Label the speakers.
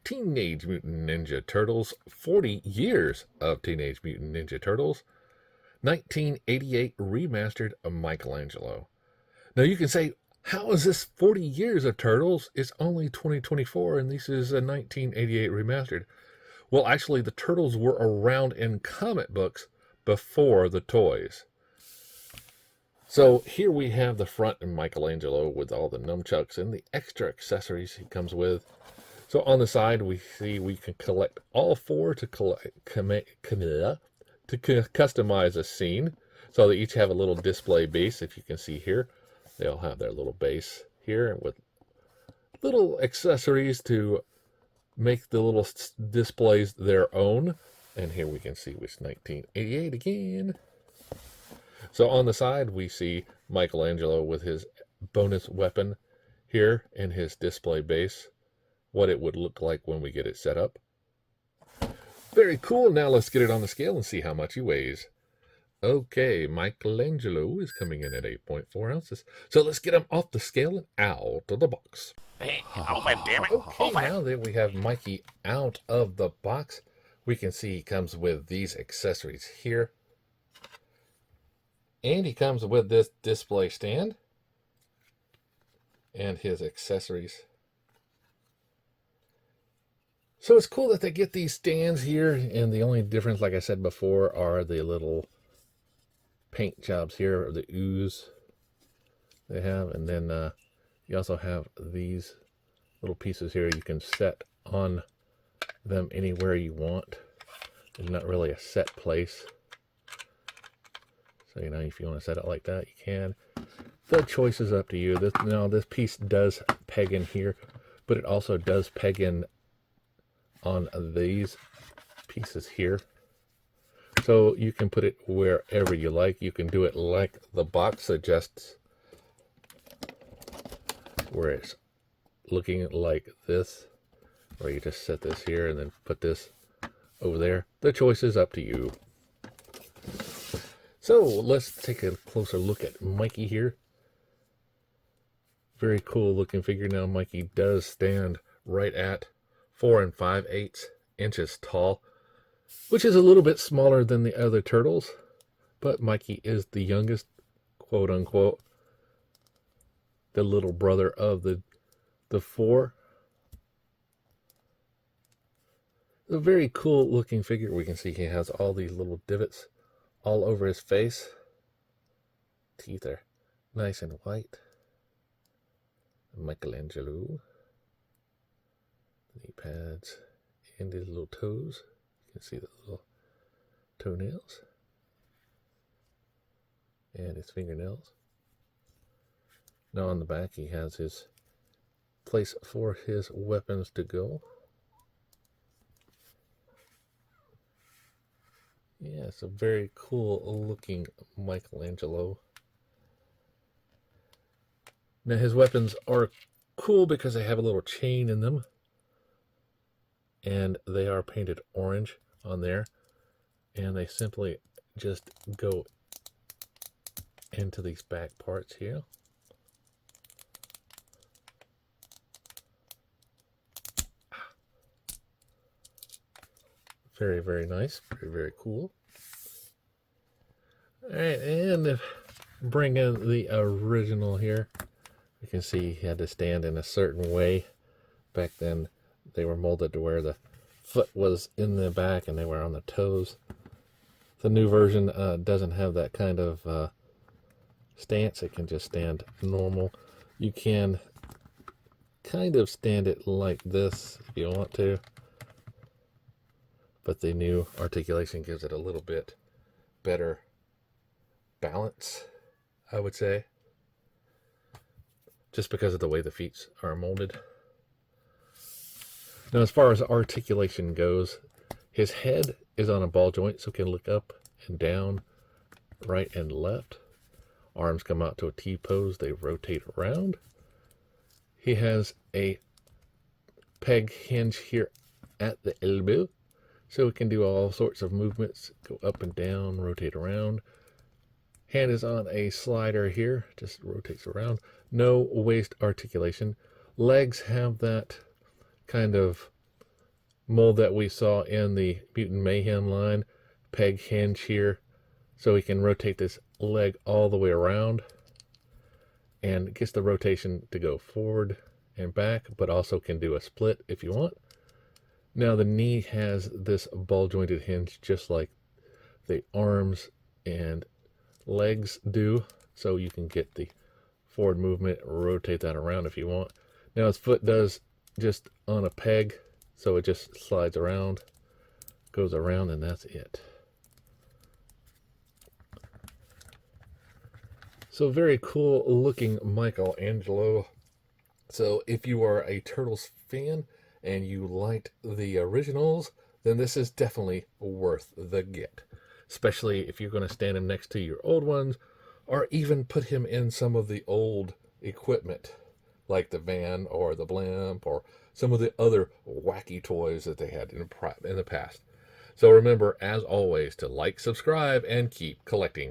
Speaker 1: Teenage Mutant Ninja Turtles, 40 years of Teenage Mutant Ninja Turtles, 1988 Remastered Michelangelo. Now you can say, how is this 40 years of Turtles? It's only 2024 and this is a 1988 Remastered. Well, actually, the Turtles were around in comic books before the toys. So here we have the front in Michelangelo with all the nunchucks and the extra accessories he comes with. So on the side, we see we can collect all four to customize a scene. So they each have a little display base. If you can see here, they all have their little base here with little accessories to make the little displays their own. And here we can see it's 1988 again. So on the side, we see Michelangelo with his bonus weapon here in his display base. What it would look like when we get it set up. Very cool. Now let's get it on the scale and see how much he weighs. Okay, Michelangelo is coming in at 8.4 ounces. So let's get him off the scale and out of the box.
Speaker 2: Hey, open, damn it.
Speaker 1: Okay,
Speaker 2: Open.
Speaker 1: now that we have Mikey out of the box, we can see he comes with these accessories here. And he comes with this display stand and his accessories. So it's cool that they get these stands here, and the only difference, like I said before, are the little paint jobs here, or the ooze they have. And then you also have these little pieces here you can set on them anywhere you want. There's not really a set place. So, you know, if you want to set it like that, you can. The choice is up to you. This piece does peg in here, but it also does peg in on these pieces here. So you can put it wherever you like. You can do it like the box suggests, where it's looking like this, or you just set this here and then put this over there. The choice is up to you. So let's take a closer look at Mikey here. Very cool looking figure. Now Mikey does stand right at 4 5/8 inches tall, which is a little bit smaller than the other turtles, but Mikey is the youngest, quote unquote, the little brother of the four. A very cool looking figure. We can see he has all these little divots all over his face. Teeth are nice and white. Michelangelo. Knee pads and his little toes. You can see the little toenails and his fingernails. Now on the back he has his place for his weapons to go. Yeah, it's a very cool looking Michelangelo. Now his weapons are cool because they have a little chain in them. And they are painted orange on there. And they simply just go into these back parts here. Very, very nice. Very, very cool. Alright, and bring in the original here. You can see he had to stand in a certain way. Back then, they were molded to where the foot was in the back and they were on the toes. The new version doesn't have that kind of stance. It can just stand normal. You can kind of stand it like this if you want to. But the new articulation gives it a little bit better balance, I would say. Just because of the way the feet are molded. Now, as far as articulation goes, his head is on a ball joint, so he can look up and down, right and left. Arms come out to a T pose, they rotate around. He has a peg hinge here at the elbow, so it can do all sorts of movements, go up and down, rotate around. Hand is on a slider here, just rotates around. No waist articulation. Legs have that kind of mold that we saw in the Mutant Mayhem line, peg hinge here, so we can rotate this leg all the way around, and it gets the rotation to go forward and back, but also can do a split if you want. Now the knee has this ball jointed hinge just like the arms and legs do, so you can get the forward movement, rotate that around if you want. Now his foot does just on a peg, so it just slides around, goes around, and that's it. So very cool looking Michelangelo. So if you are a Turtles fan and you liked the originals, then this is definitely worth the get. Especially if you're going to stand him next to your old ones, or even put him in some of the old equipment, like the van or the blimp or some of the other wacky toys that they had in the past. So remember, as always, to like, subscribe, and keep collecting.